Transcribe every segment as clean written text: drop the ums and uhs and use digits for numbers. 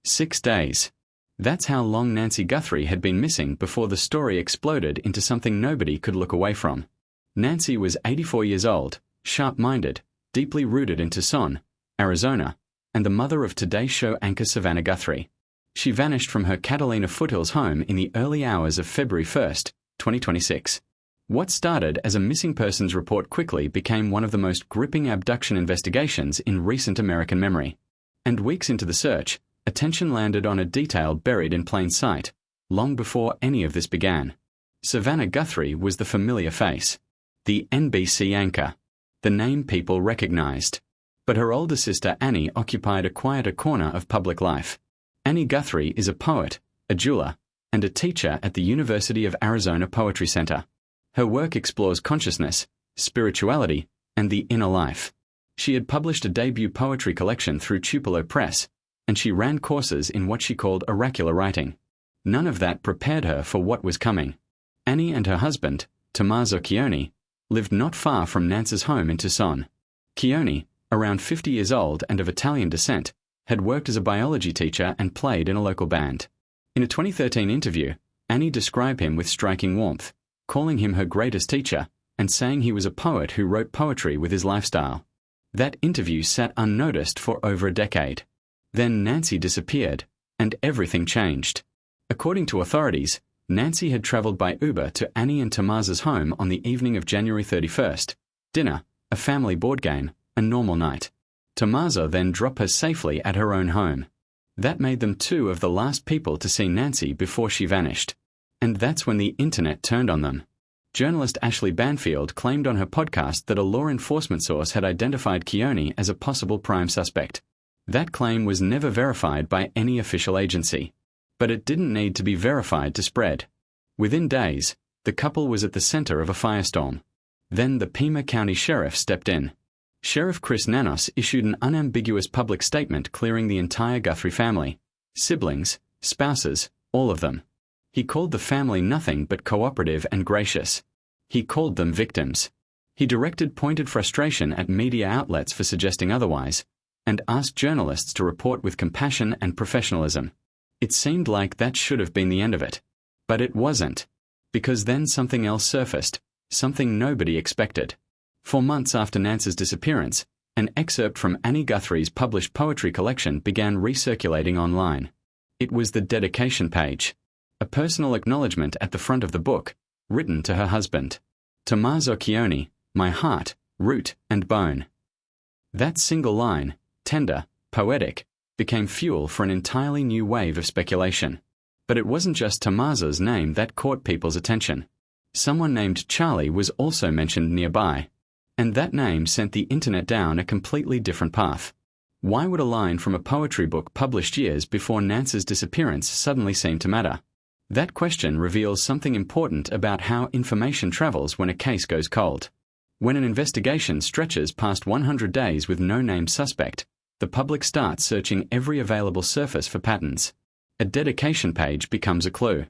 6 days. That's how long Nancy Guthrie had been missing before the story exploded into something nobody could look away from. Nancy was 84 years old, sharp-minded, deeply rooted in Tucson, Arizona, and the mother of Today Show anchor Savannah Guthrie. She vanished from her Catalina foothills home in the early hours of February 1, 2026. What started as a missing persons report quickly became one of the most gripping abduction investigations in recent American memory. And weeks into the search, attention landed on a detail buried in plain sight, long before any of this began. Savannah Guthrie was the familiar face, the NBC anchor, the name people recognized. But her older sister Annie occupied a quieter corner of public life. Annie Guthrie is a poet, a jeweler, and a teacher at the University of Arizona Poetry Center. Her work explores consciousness, spirituality, and the inner life. She had published a debut poetry collection through Tupelo Press, and she ran courses in what she called oracular writing. None of that prepared her for what was coming. Annie and her husband, Tommaso Chioni, lived not far from Nance's home in Tucson. Chioni, around 50 years old and of Italian descent, had worked as a biology teacher and played in a local band. In a 2013 interview, Annie described him with striking warmth, calling him her greatest teacher, and saying he was a poet who wrote poetry with his lifestyle. That interview sat unnoticed for over a decade. Then Nancy disappeared, and everything changed. According to authorities, Nancy had traveled by Uber to Annie and Tommaso's home on the evening of January 31st. Dinner, a family board game, a normal night. Tommaso then dropped her safely at her own home. That made them two of the last people to see Nancy before she vanished. And that's when the internet turned on them. Journalist Ashley Banfield claimed on her podcast that a law enforcement source had identified Chioni as a possible prime suspect. That claim was never verified by any official agency. But it didn't need to be verified to spread. Within days, the couple was at the center of a firestorm. Then the Pima County Sheriff stepped in. Sheriff Chris Nanos issued an unambiguous public statement clearing the entire Guthrie family, siblings, spouses, all of them. He called the family nothing but cooperative and gracious. He called them victims. He directed pointed frustration at media outlets for suggesting otherwise, and asked journalists to report with compassion and professionalism. It seemed like that should have been the end of it. But it wasn't. Because then something else surfaced, something nobody expected. 4 months after Nance's disappearance, an excerpt from Annie Guthrie's published poetry collection began recirculating online. It was the dedication page, a personal acknowledgement at the front of the book, written to her husband. Tommaso Chioni, my heart, root, and bone. That single line, tender, poetic, became fuel for an entirely new wave of speculation. But it wasn't just Tommaso's name that caught people's attention. Someone named Charlie was also mentioned nearby. And that name sent the internet down a completely different path. Why would a line from a poetry book published years before Nance's disappearance suddenly seem to matter? That question reveals something important about how information travels when a case goes cold. When an investigation stretches past 100 days with no named suspect, the public starts searching every available surface for patterns. A dedication page becomes a clue.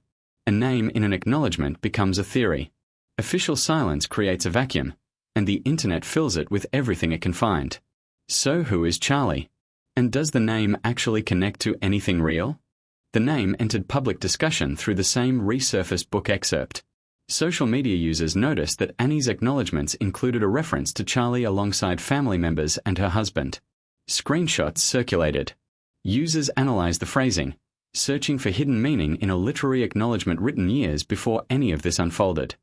A name in an acknowledgement becomes a theory. Official silence creates a vacuum, and the internet fills it with everything it can find. So who is Charlie? And does the name actually connect to anything real? The name entered public discussion through the same resurfaced book excerpt. Social media users noticed that Annie's acknowledgements included a reference to Charlie alongside family members and her husband. Screenshots circulated. Users analyzed the phrasing, searching for hidden meaning in a literary acknowledgement written years before any of this unfolded.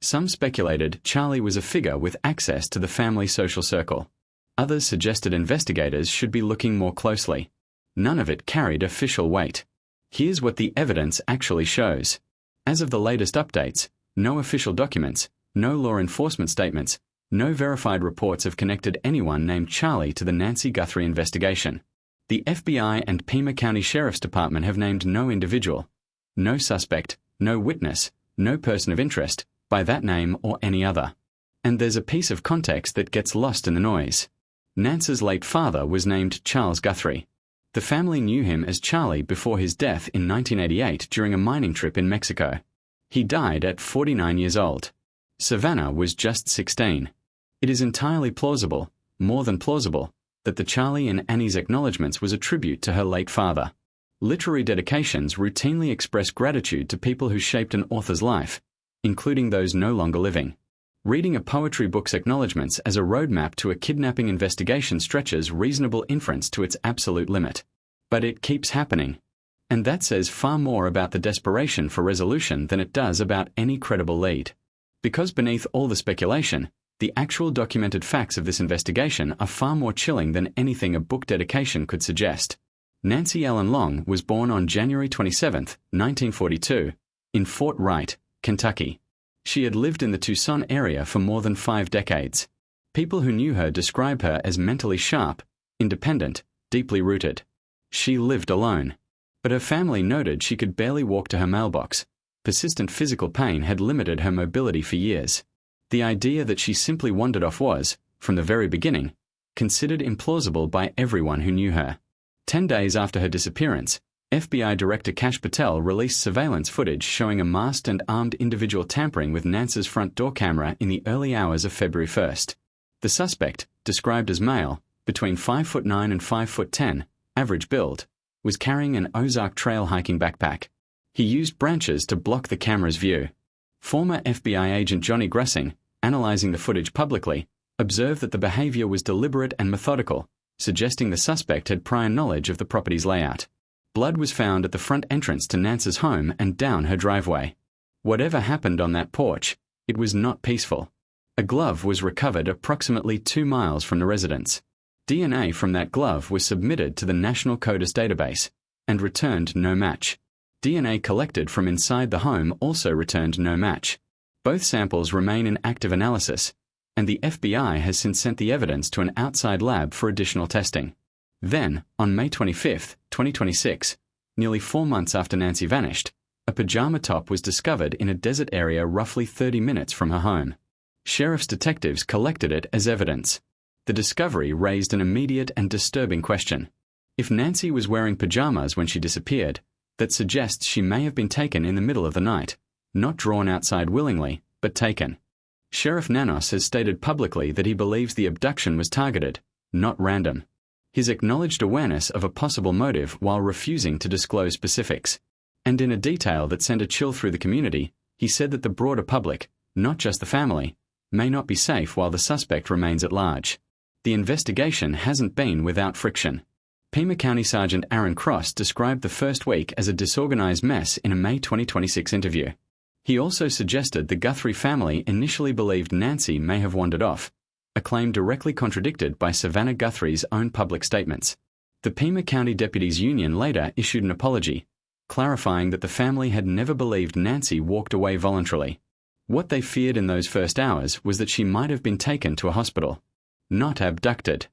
Some speculated Charlie was a figure with access to the family social circle. Others suggested investigators should be looking more closely. None of it carried official weight. Here's what the evidence actually shows. As of the latest updates, no official documents, no law enforcement statements, no verified reports have connected anyone named Charlie to the Nancy Guthrie investigation. The FBI and Pima County Sheriff's Department have named no individual, no suspect, no witness, no person of interest, by that name or any other. And there's a piece of context that gets lost in the noise. Nance's late father was named Charles Guthrie. The family knew him as Charlie before his death in 1988 during a mining trip in Mexico. He died at 49 years old. Savannah was just 16. It is entirely plausible, more than plausible, that the Charlie in Annie's acknowledgements was a tribute to her late father. Literary dedications routinely express gratitude to people who shaped an author's life, including those no longer living. Reading a poetry book's acknowledgments as a roadmap to a kidnapping investigation stretches reasonable inference to its absolute limit. But it keeps happening. And that says far more about the desperation for resolution than it does about any credible lead. Because beneath all the speculation, the actual documented facts of this investigation are far more chilling than anything a book dedication could suggest. Nancy Ellen Long was born on January 27, 1942, in Fort Wright, Kentucky. She had lived in the Tucson area for more than 5 decades. People who knew her describe her as mentally sharp, independent, deeply rooted. She lived alone. But her family noted she could barely walk to her mailbox. Persistent physical pain had limited her mobility for years. The idea that she simply wandered off was, from the very beginning, considered implausible by everyone who knew her. 10 days after her disappearance, FBI Director Kash Patel released surveillance footage showing a masked and armed individual tampering with Nance's front door camera in the early hours of February 1st. The suspect, described as male, between 5'9" and 5'10", average build, was carrying an Ozark Trail hiking backpack. He used branches to block the camera's view. Former FBI agent Johnny Gressing, analyzing the footage publicly, observed that the behavior was deliberate and methodical, suggesting the suspect had prior knowledge of the property's layout. Blood was found at the front entrance to Nance's home and down her driveway. Whatever happened on that porch, it was not peaceful. A glove was recovered approximately 2 miles from the residence. DNA from that glove was submitted to the National CODIS database and returned no match. DNA collected from inside the home also returned no match. Both samples remain in active analysis, and the FBI has since sent the evidence to an outside lab for additional testing. Then, on May 25, 2026, nearly 4 months after Nancy vanished, a pajama top was discovered in a desert area roughly 30 minutes from her home. Sheriff's detectives collected it as evidence. The discovery raised an immediate and disturbing question. If Nancy was wearing pajamas when she disappeared, that suggests she may have been taken in the middle of the night, not drawn outside willingly, but taken. Sheriff Nanos has stated publicly that he believes the abduction was targeted, not random. His acknowledged awareness of a possible motive while refusing to disclose specifics. And in a detail that sent a chill through the community, he said that the broader public, not just the family, may not be safe while the suspect remains at large. The investigation hasn't been without friction. Pima County Sergeant Aaron Cross described the first week as a disorganized mess in a May 2026 interview. He also suggested the Guthrie family initially believed Nancy may have wandered off, a claim directly contradicted by Savannah Guthrie's own public statements. The Pima County Deputies Union later issued an apology, clarifying that the family had never believed Nancy walked away voluntarily. What they feared in those first hours was that she might have been taken to a hospital, not abducted.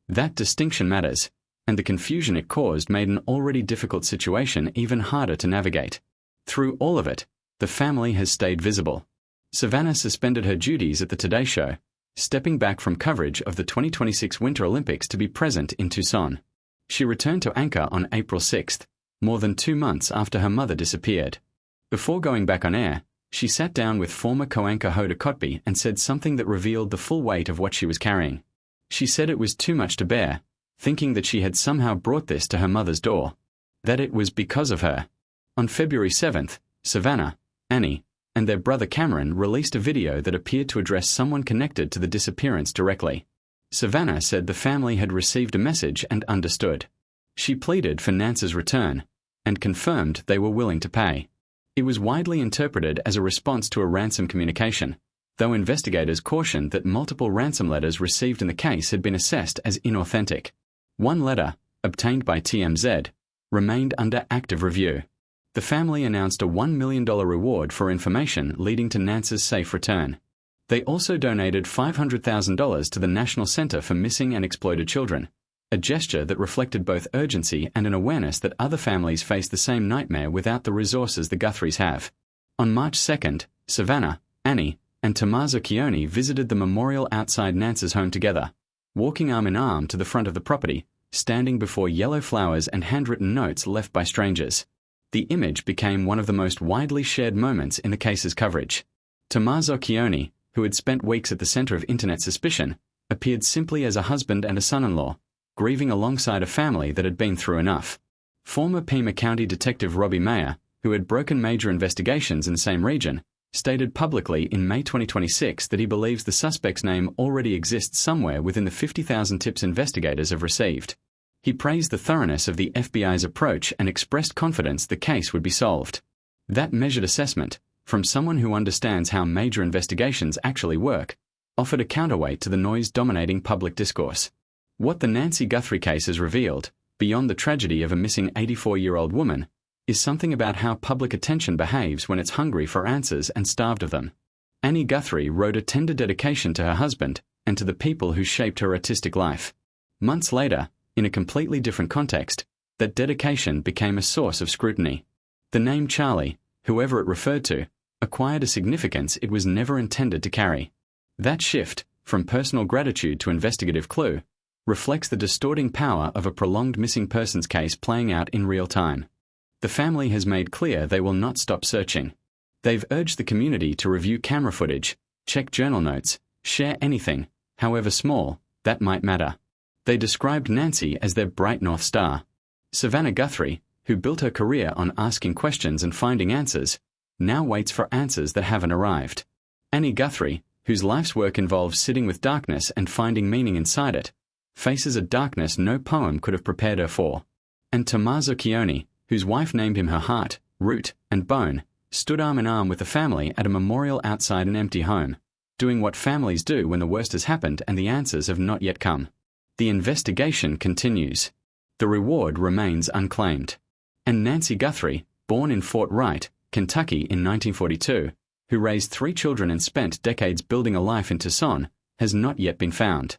That distinction matters, and the confusion it caused made an already difficult situation even harder to navigate. Through all of it, the family has stayed visible. Savannah suspended her duties at the Today Show, stepping back from coverage of the 2026 Winter Olympics to be present in Tucson. She returned to anchor on April 6, more than 2 months after her mother disappeared. Before going back on air, she sat down with former co-anchor Hoda Kotb and said something that revealed the full weight of what she was carrying. She said it was too much to bear, thinking that she had somehow brought this to her mother's door. That it was because of her. On February 7th, Savannah, Annie, and their brother Cameron released a video that appeared to address someone connected to the disappearance directly. Savannah said the family had received a message and understood. She pleaded for Nance's return, and confirmed they were willing to pay. It was widely interpreted as a response to a ransom communication, though investigators cautioned that multiple ransom letters received in the case had been assessed as inauthentic. One letter, obtained by TMZ, remained under active review. The family announced a $1 million reward for information leading to Nance's safe return. They also donated $500,000 to the National Center for Missing and Exploited Children, a gesture that reflected both urgency and an awareness that other families face the same nightmare without the resources the Guthries have. On March 2nd, Savannah, Annie, and Tommaso Chioni visited the memorial outside Nance's home together, walking arm in arm to the front of the property, standing before yellow flowers and handwritten notes left by strangers. The image became one of the most widely shared moments in the case's coverage. Tommaso Chioni, who had spent weeks at the center of internet suspicion, appeared simply as a husband and a son-in-law, grieving alongside a family that had been through enough. Former Pima County Detective Robbie Mayer, who had broken major investigations in the same region, stated publicly in May 2026 that he believes the suspect's name already exists somewhere within the 50,000 tips investigators have received. He praised the thoroughness of the FBI's approach and expressed confidence the case would be solved. That measured assessment, from someone who understands how major investigations actually work, offered a counterweight to the noise-dominating public discourse. What the Nancy Guthrie case has revealed, beyond the tragedy of a missing 84-year-old woman, is something about how public attention behaves when it's hungry for answers and starved of them. Annie Guthrie wrote a tender dedication to her husband and to the people who shaped her artistic life. Months later, in a completely different context, that dedication became a source of scrutiny. The name Charlie, whoever it referred to, acquired a significance it was never intended to carry. That shift, from personal gratitude to investigative clue, reflects the distorting power of a prolonged missing persons case playing out in real time. The family has made clear they will not stop searching. They've urged the community to review camera footage, check journal notes, share anything, however small, that might matter. They described Nancy as their bright North Star. Savannah Guthrie, who built her career on asking questions and finding answers, now waits for answers that haven't arrived. Annie Guthrie, whose life's work involves sitting with darkness and finding meaning inside it, faces a darkness no poem could have prepared her for. And Tommaso Chioni, whose wife named him her heart, root, and bone, stood arm in arm with the family at a memorial outside an empty home, doing what families do when the worst has happened and the answers have not yet come. The investigation continues. The reward remains unclaimed. And Nancy Guthrie, born in Fort Wright, Kentucky in 1942, who raised 3 children and spent decades building a life in Tucson, has not yet been found.